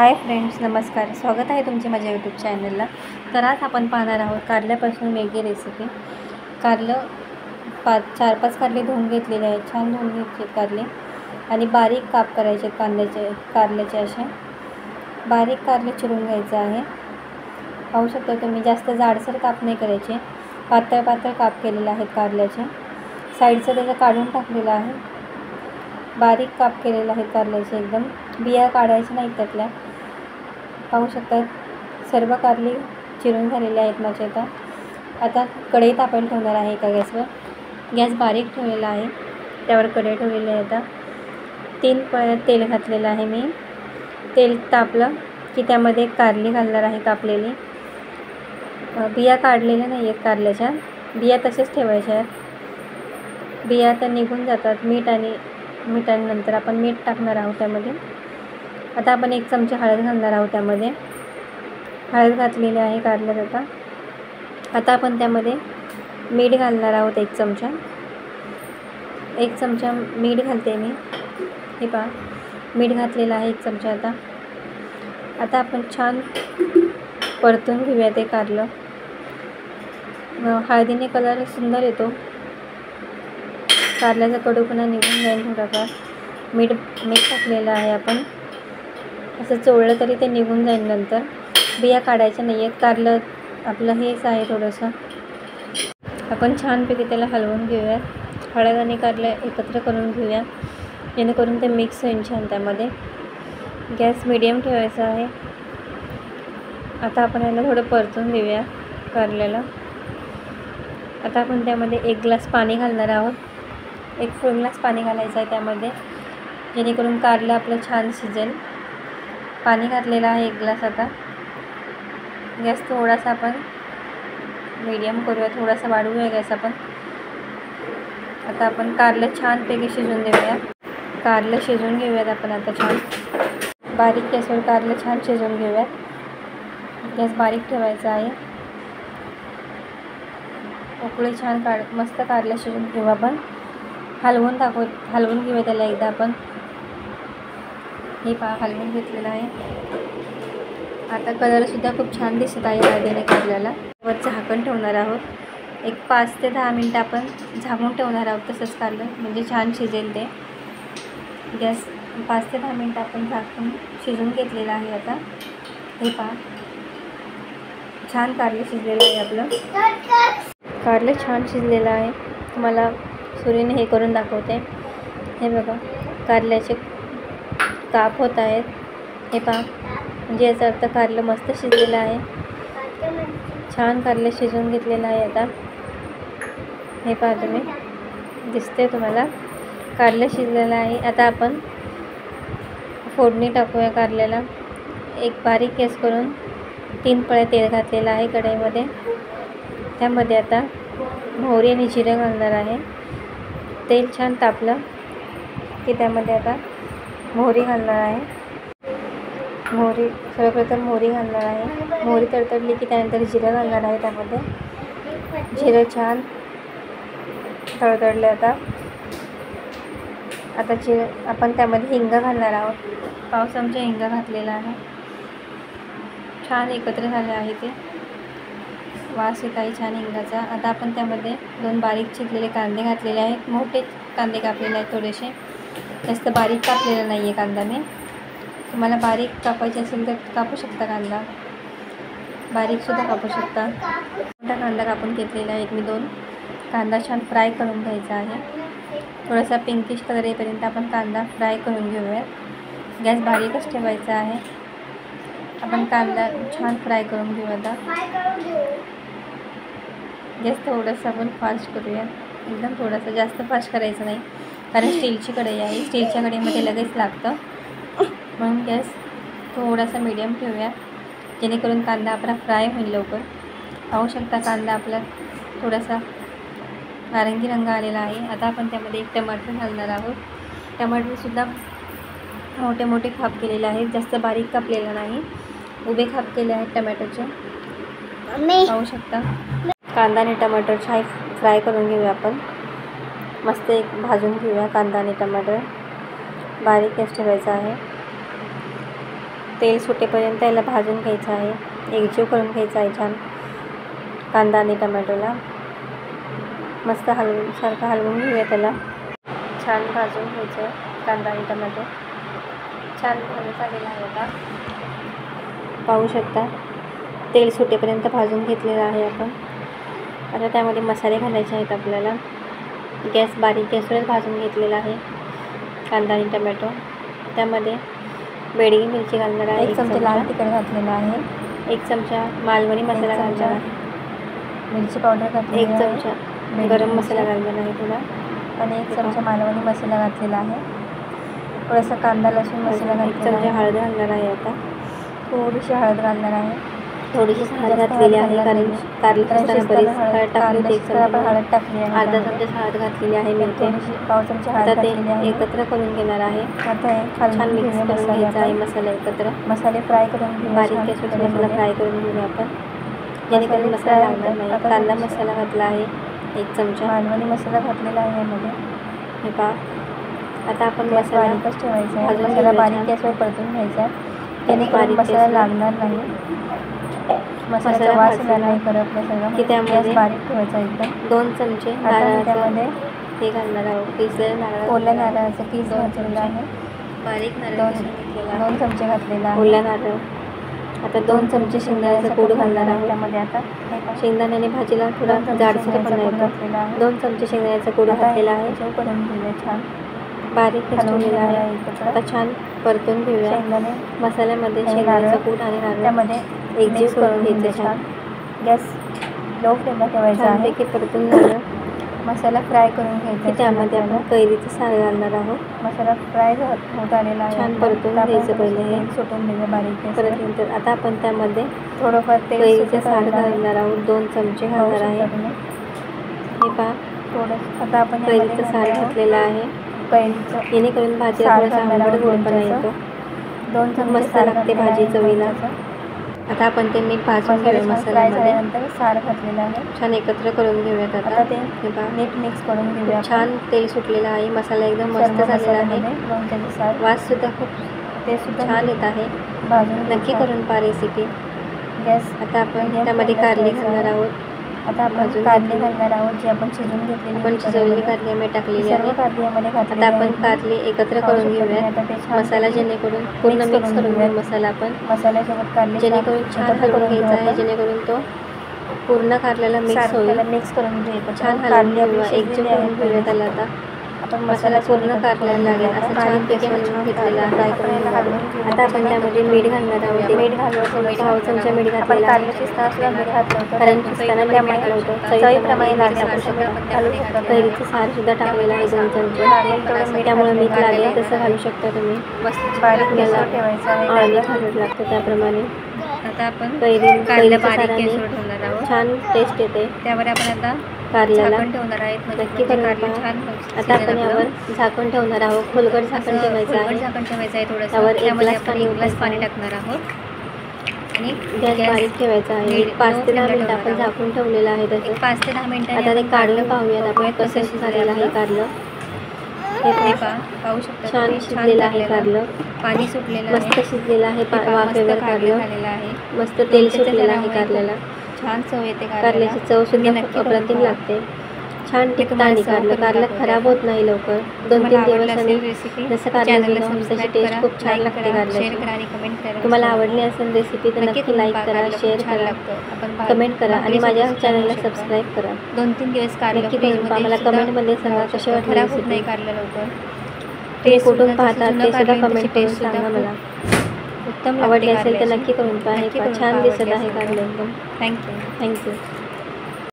Hi friends, नमस्कार. स्वागत आहे तुमचे माझ्या यूट्यूब चॅनलला. तर आज आपण पाहणार आहोत कारल्यापासून वेगळी रेसिपी. कारलं 4-5 कारले धुवून घेतलेले आहेत, छान धुवून घेतले कारले आणि बारीक काप करायचे कारल्याचे असे बारीक कारले चिरून घ्यायचे आहे. पाहू शकता तुम्ही, जास्त जाडसर काप नाही करायचे, पातळ पातळ काप केलेले आहेत कारल्याचे. साईडचं त्याचं काढून टाकलेलं आहे. बारीक काप केलेले आहेत कारल्याचे, एकदम बिया काढायच्या नाहीत त्यातल्या. पाहू शकता सर्व कारले चिरून झालेले आहेत माझे. आता कढई तापायला ठेवणार आहे एका गॅसवर. गॅस बारीक ठेवलेला आहे, त्यावर कढई ठेवलेली आहे. आता 3 पळ्या तेल घातलेलं आहे मी. तेल तापलं की त्यामध्ये कारली घालणार आहे कापलेली. बिया काढलेल्या नाही आहेत कारल्याच्या, बिया तसेच ठेवायच्या आहेत. बिया तर निघून जातात. मिठानंतर आपण मीठ टाकणार आहोत त्यामध्ये. आता आपण 1 चमचा हळद घालणार आहोत त्यामध्ये. हळद घातलेली आहे कारल्यात. आता आपण त्यामध्ये मीठ घालणार आहोत 1 चमचा. 1 चमचा मीठ घालते मी. हे पहा, मीठ घातलेलं आहे 1 चमचा. आता आपण छान परतून घेऊया ते कारलं. हळदीने कलर सुंदर येतो, कारल्याचा कडूपणा निघून जाईल थोडाफार. मीठ टाकलेलं आहे आपण. असं चोळलं तरी ते निघून जाईल नंतर. बिया काढायच्या नाही आहेत. कारलं आपलं हेच आहे थोडंसं. आपण छानपैकी त्याला हलवून घेऊया. हळद आणि कारलं एकत्र करून घेऊया, जेणेकरून ते मिक्स होईल छान त्यामध्ये. गॅस मिडियम ठेवायचा आहे. आता आपण याला थोडं परतून देऊया कारल्याला. आता आपण त्यामध्ये 1 ग्लास पाणी घालणार आहोत. 1 फुल ग्लास पाणी घालायचं आहे त्यामध्ये, जेणेकरून कारलं आपलं छान शिजेल. पाणी घातलेलं आहे 1 ग्लास. आता गॅस थोडासा आपण मीडियम करूया, थोडासा वाढवूया गॅस आपण. आता आपण कारलं छानपैकी शिजून देऊया. कारलं शिजून घेऊयात आपण आता छान. बारीक गॅसवर कारलं छान शिजून घेऊयात. गॅस बारीक ठेवायचा आहे. उकळी छान मस्त कारलं शिजून घेऊ आपण. हलवून घेऊया त्याला एकदा आपण. हे पहा, हलवून घेतलेलं आहे. आता कलरसुद्धा खूप छान दिसत आहे हळदीने कारल्याला. वर झाकण ठेवणार आहोत. 5 ते 10 मिनटं आपण झाकून ठेवणार आहोत तसंच कारलं, म्हणजे छान शिजेल ते. गॅस 5 ते 10 मिनटं आपण झाकून शिजून घेतलेलं आहे. आता हे पहा, छान कारलं शिजलेलं आहे आपलं. कारलं छान शिजलेलं आहे. तुम्हाला सुरीने हे करून दाखवते. हे बघा, कारल्याचे काप होत आहेत. हे पहा, म्हणजे याचा अर्थ कारलं मस्त शिजलेलं आहे. छान कारलं शिजून घेतलेलं आहे. आता हे पहा तुम्ही, दिसते तुम्हाला कारलं शिजलेलं आहे. आता आपण फोडणी टाकूया कारल्याला. एक बारीक गॅस करून 3 पळ्या तेल घातलेलं आहे कढईमध्ये. त्यामध्ये आता मोहरी आणि जिरं घालणार आहे. तेल छान तापलं की त्यामध्ये आता मोहरी घालणार आहे. सर्वप्रथम मोहरी घालणार आहे. मोहरी तडतडली की त्यानंतर जिरं घालणार आहे त्यामध्ये. जिरं छान तडतडले. आता आपण त्यामध्ये हिंग घालणार आहोत. 1 चमचा हिंग घातलेला आहे. छान एकत्र झाले आहे ते. वास येत आहे छान हिंगाचा. आता आपण त्यामध्ये 2 बारीक चिरलेले कांदे घातलेले आहेत. मोठे कांदे कापलेले आहेत थोडेसे, जास्त बारीक कापलेला नाही आहे कांदा मी. तुम्हाला बारीक कापायचे असेल तर कापू शकता, कांदा बारीकसुद्धा कापू शकता. मोठा कांदा कापून घेतलेला आहे मी 2. कांदा छान फ्राय करून घ्यायचा आहे. थोडासा पिंकिश कलर येईपर्यंत आपण कांदा फ्राय करून घेऊया. गॅस बारीकच ठेवायचा आहे. आपण कांदा छान फ्राय करून घेऊ. आता गॅस थोडंसं आपण फास्ट करूया, एकदम थोडंसं, जास्त फास्ट करायचं नाही, कारण स्टीलची कढई आहे. स्टीलच्या कढईमध्ये लगेच लागतं, म्हणून गॅस थोडासा मीडियम ठेवूया, जेणेकरून कांदा आपला फ्राय होईल लवकर. पाहू शकता कांदा आपला थोडासा नारंगी रंग आलेला आहे. आता आपण त्यामध्ये 1 टमाटर घालणार आहोत. टमाटरसुद्धा मोठे मोठे काप केलेले आहेत, जास्त बारीक कापलेला नाही, उभे काप केले आहेत टमॅटोचे. पाहू शकता. कांदा आणि टमाटर छान फ्राय करून घेऊया आपण. मस्त भाजून घेऊया कांदा आणि टमाटर. बारीक गॅस ठेवायचा आहे. तेल सुटेपर्यंत याला भाजून घ्यायचं आहे, एकजीव करून घ्यायचा आहे छान. कांदा आणि टमॅटोला मस्त हलवून घेऊया. त्याला छान भाजून घ्यायचं आहे. कांदा आणि टमॅटो छान भाजून आलेला आहे. आता पाहू शकता तेल सुटेपर्यंत भाजून घेतलेलं आहे आपण. आता त्यामध्ये मसाले घालायचे आहेत आपल्याला. गॅस बारीक गॅसवरच भाजून घेतलेला आहे कांदा आणि टमॅटो. त्यामध्ये बेडगी मिरची घालणार आहे, 1 चमचा लाल तिखट घातलेला आहे, 1 चमचा मालवणी मसाला घालणार आहे, मिरची पावडर घातली, 1 चमचा गरम मसाला घालणार आहे थोडा, आणि 1 चमचा मालवणी मसाला घातलेला आहे. थोडासा कांदा लसूण मसाला घालून 1 चमचा हळद घालणार आहे. आता थोडीशी हळद घालणार आहे, थोडीशी हळद घातलेली आहे कारण कारली असताना बरीच हळद टाकली होती. आपण हळद टाकली आहे, अर्धा चमचा हळद घातलेली आहे मी ते. पाव चमचा हळद घातलेली आहे. एकत्र करून घेणार आहे. आता छान मिक्स करून घ्यायचा आहे मसाला एकत्र. मसाले फ्राय करून घेऊ, बारीक गॅसवर मसाला फ्राय करून घेऊया आपण, जेणेकरून मसाला लागणार नाही. कांदा मसाला घातला आहे 1 चमचा, मालवणी मसाला घातलेला आहे यामध्ये. हे पहा आता आपण मसाला बारीकच ठेवायचा आहे, मसाला बारीक गॅसवर परतून घ्यायचा जेणेकरून मसाला लागणार नाही, मसाल्याचा वास येणार नाही करपला सगळं. की त्यामध्ये बारीक ठेवायचा एकदम. 2 चमचे नारळामध्ये हे घालणार आहोत, किसलेलं नारळ, ओल्या नारळाचं किस घातलेलं आहे, बारीक नारळ 2 चमचे घातलेला आहे ओल्या नारळ. आता 2 चमचे शेंगदाण्याचा कूट घालणार आहोत त्यामध्ये. आता शेंगदाण्याने भाजीला थोडा जाडसरपणा येतो. 2 चमचे शेंगदाण्याचा कूट घातलेला आहे, करून घेऊया छान बारीक ठेवलेला आहे. आता छान परतून घेऊया मसाल्यामध्ये शेंगदाण्याचा कूट आणि नारळामध्ये एकजीव करून घ्यायचं छान. गॅस लो फ्लेमला ठेवायचा आहे. की परतून झालं मसाला फ्राय करून घ्यायचा. त्यामध्ये आपण कैरीचं साल घालणार आहोत. मसाला फ्राय होत आलेला आहे, छान परतून घ्यायचं पहिले, हे सुटून घ्यायचं बारीक परत. नंतर आता आपण त्यामध्ये थोडंफार कैरीचं साल घालणार आहोत, 2 चमचे घालणार आहे. हे पहा थोडं आता आपण कैरीचं साल घातलेलं आहे कैरीचं, जेणेकरून भाजीला थोडासा आंबट गोडपणा येतो. 2 चमचे मस्त लागते भाजी चवीला. आता आपण ते मीठ भाजून घेऊया मसाल्यामध्ये. नंतर सार घातलेलं आहे, छान एकत्र करून घेऊयात. आता ते मीठ मिक्स करून घेऊया. छान तेल सुटलेलं आहे, मसाला एकदम मस्त झालेला आहे. वास सुद्धा खूप ते सुद्धा छान येत आहे. भाजून नक्की करून पहा रेसिपी. गॅस आता आपण त्यामध्ये कारली घालणार आहोत. आता आपण कारली घालणार आहोत, जी आपण शिजवून घेतलेली, आपण शिजवलेली कारली आम्ही टाकलेली आहे. कारली यामध्ये घातली. आता आपण कारली एकत्र करून घेऊया मसाला, जेणेकरून पूर्ण मिक्स करून घेऊया मसाला आपण मसाल्यासोबत कारली, जेणेकरून छान हलवून घ्यायचा आहे, जेणेकरून तो पूर्ण कारल्याला मिक्स होईल. मिक्स करून घ्यायचं छान हलवून घेऊया, एकजीव करून घेऊया त्याला. आता आपण मसाला पूर्ण कारल्याला लागेल असं छान पैकी हलवून घेतलेला फ्राय करून. आता आपण त्यामध्ये मीठ घालणार आहोत. मीठ घालून 1 चमचा मीठ घातलेला आहे, कारण शिजताना मीठ घातलं होतं. चवीप्रमाणे लागणार घालू शकता. कैरीचं सार सुद्धा टाकलेलं आहे 2 चमचे, त्यामुळे मीठ लागेल तसं घालू शकता तुम्ही. बारीक गॅसवर ठेवायचं आहे, ऑइली खारट लागतं त्याप्रमाणे. आता आपण कैरीच्या साराने छान टेस्ट येते, त्यावर आपण आता कारल्याला ठेवणार आहेत. नक्की करून पहा. आता आपण यावर झाकण ठेवणार आहोत, खोलगट झाकण ठेवायचं आहे. थोडंसं त्यावर 1 ग्लास पाणी टाकणार आहोत आणि गॅस बारीक ठेवायचा आहे. 5 ते 10 मिनिटं आपण झाकून ठेवलेलं आहे तसं. 5 ते 10 मिनिटं. आता ते काढून पाहूयात आपण कसं झालेलं आहे कारलं. हे पाहू शकता छान शिजलेलं आहे कारलं, पाणी सुटलेलं मस्त शिजलेलं आहे वाफेवर कारलं, मस्त तेल सुटलेलं आहे कारल्याला. छान चव येते कारल्याची, चव सुद्धा अप्रतिम लागते. छान टिकतं आणि कारलं खराब होत नाही लवकर, 2-3 दिवस. आणि जसं कारलं जुनं तशी टेस्ट खूप छान लागते कारल्याची. तुम्हाला आवडली असेल रेसिपी तर नक्की लाईक करा, शेअर करा, कमेंट करा आणि माझ्या चॅनलला सबस्क्राईब करा. 2-3 दिवस नक्की करून पहा. मला कमेंटमध्ये सांगा कशी वाटली रेसिपी. नाही कारलं लवकर ते कुठून पाहतात ते सुद्धा कमेंट करून सांगा मला. उत्तम आवडली असेल तर नक्की करून पहा. छान दिसत आहे कारलं एकदम. थँक्यू.